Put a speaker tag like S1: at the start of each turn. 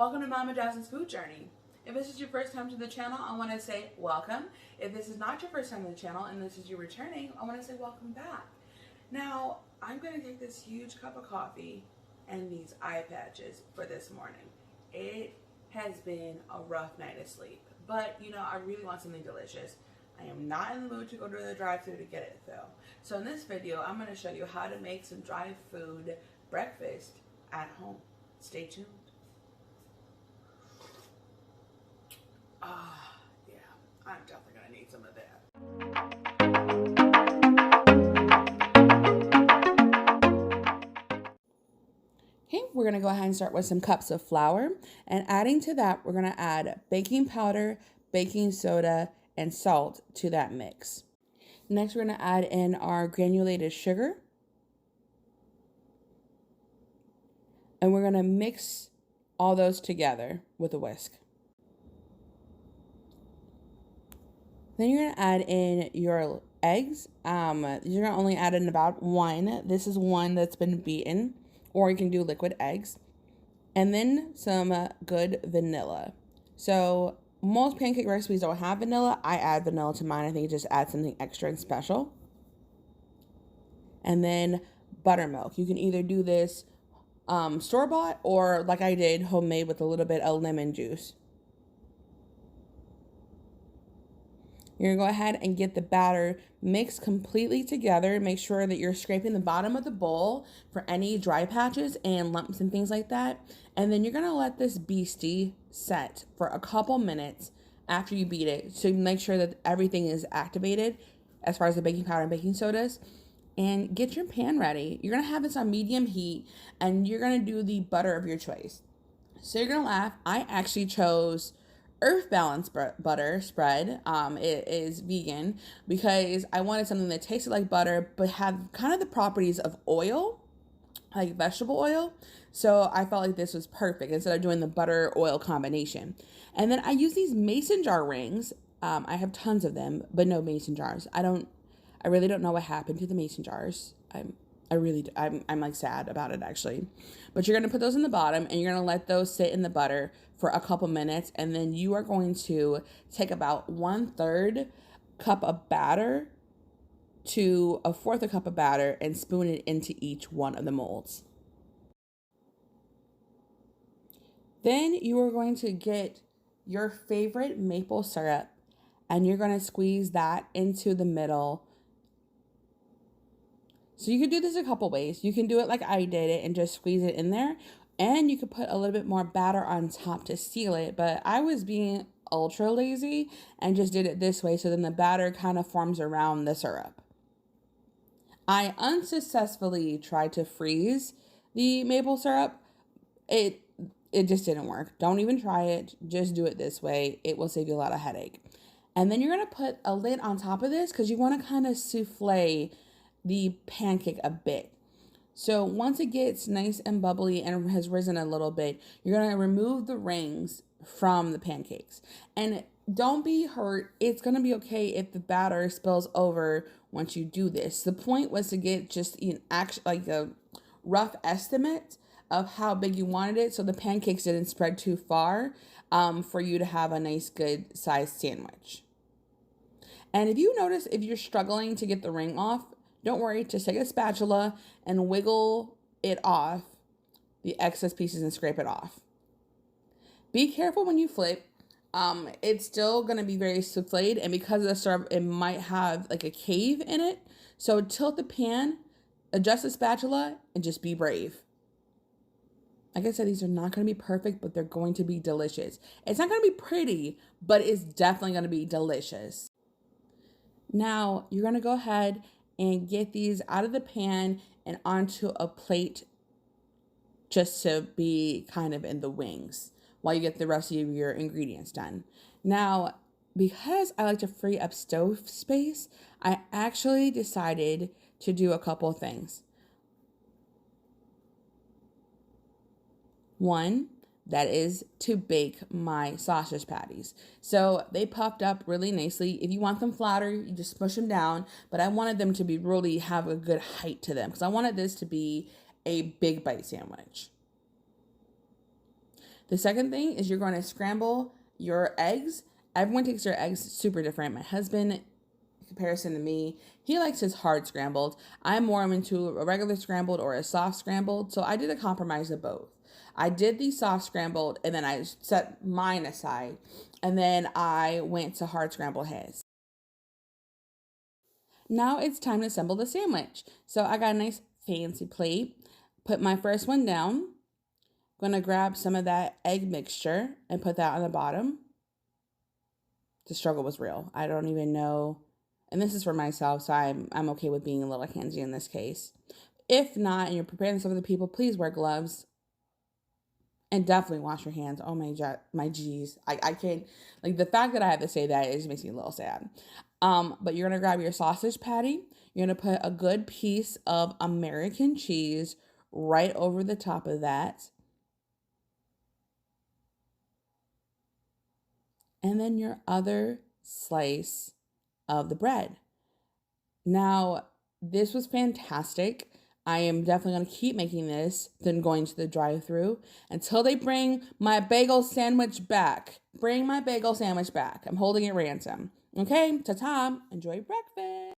S1: Welcome to Mama Jasmine's Food Journey. If this is your first time to the channel, I want to say welcome. If this is not your first time to the channel and this is you returning, I want to say welcome back. Now, I'm going to take this huge cup of coffee and these eye patches for this morning. It has been a rough night of sleep, but you know, I really want something delicious. I am not in the mood to go to the drive-thru to get it though. So in this video, I'm going to show you how to make some dry food breakfast at home. Stay tuned. Yeah, I'm definitely going to need some of that. Okay, we're going to go ahead and start with some cups of flour. And adding to that, we're going to add baking powder, baking soda, and salt to that mix. Next, we're going to add in our granulated sugar. And we're going to mix all those together with a whisk. Then you're going to add in your eggs. You're going to only add in about one. This is one that's been beaten, or you can do liquid eggs. And then some good vanilla. So most pancake recipes don't have vanilla. I add vanilla to mine. I think it just adds something extra and special. And then buttermilk. You can either do this store-bought or like I did, homemade with a little bit of lemon juice. You're going to go ahead and get the batter mixed completely together. Make sure that you're scraping the bottom of the bowl for any dry patches and lumps and things like that. And then you're going to let this beastie set for a couple minutes after you beat it. So make sure that everything is activated as far as the baking powder and baking sodas. And get your pan ready. You're going to have this on medium heat and you're going to do the butter of your choice. So you're going to laugh. I actually chose Earth Balance butter spread. It is vegan because I wanted something that tasted like butter but had kind of the properties of oil, like vegetable oil. So I felt like this was perfect instead of doing the butter oil combination. And then I use these mason jar rings. I have tons of them, but no mason jars. I really don't know what happened to the mason jars. I'm like sad about it actually. But you're going to put those in the bottom and you're going to let those sit in the butter for a couple minutes. And then you are going to take about 1/3 cup of batter to 1/4 cup of batter and spoon it into each one of the molds. Then you are going to get your favorite maple syrup and you're going to squeeze that into the middle. So you can do this a couple ways. You can do it like I did it and just squeeze it in there. And you could put a little bit more batter on top to seal it. But I was being ultra lazy and just did it this way. So then the batter kind of forms around the syrup. I unsuccessfully tried to freeze the maple syrup. It just didn't work. Don't even try it. Just do it this way. It will save you a lot of headache. And then you're going to put a lid on top of this because you want to kind of souffle the pancake a bit. So once it gets nice and bubbly and has risen a little bit, you're going to remove the rings from the pancakes. And don't be hurt. It's going to be okay if the batter spills over once you do this. The point was to get just like a rough estimate of how big you wanted it so the pancakes didn't spread too far for you to have a nice good sized sandwich. And if you notice, if you're struggling to get the ring off, don't worry, just take a spatula and wiggle it off, the excess pieces, and scrape it off. Be careful when you flip. It's still going to be very souffled, and because of the syrup, it might have like a cave in it. So tilt the pan, adjust the spatula, and just be brave. Like I said, these are not going to be perfect, but they're going to be delicious. It's not going to be pretty, but it's definitely going to be delicious. Now, you're going to go ahead and get these out of the pan and onto a plate just to be kind of in the wings while you get the rest of your ingredients done. Now, because I like to free up stove space, I actually decided to do a couple things. One, that is to bake my sausage patties. So they puffed up really nicely. If you want them flatter, you just push them down. But I wanted them to be really have a good height to them because I wanted this to be a big bite sandwich. The second thing is you're going to scramble your eggs. Everyone takes their eggs super different. My husband, in comparison to me, he likes his hard scrambled. I'm more into a regular scrambled or a soft scrambled. So I did a compromise of both. I did the soft scrambled and then I set mine aside. And then I went to hard scramble his. Now it's time to assemble the sandwich. So I got a nice fancy plate. Put my first one down. Gonna grab some of that egg mixture and put that on the bottom. The struggle was real. I don't even know. And this is for myself, so I'm okay with being a little handsy in this case. If not, and you're preparing this for other people, please wear gloves. And definitely wash your hands. Oh my geez. I can't, like, the fact that I have to say that, it just makes me a little sad. But you're gonna grab your sausage patty. You're gonna put a good piece of American cheese right over the top of that. And then your other slice of the bread. Now, this was fantastic. I am definitely going to keep making this, then going to the drive-thru until they bring my bagel sandwich back. Bring my bagel sandwich back. I'm holding it ransom. Okay, ta-ta. Enjoy breakfast.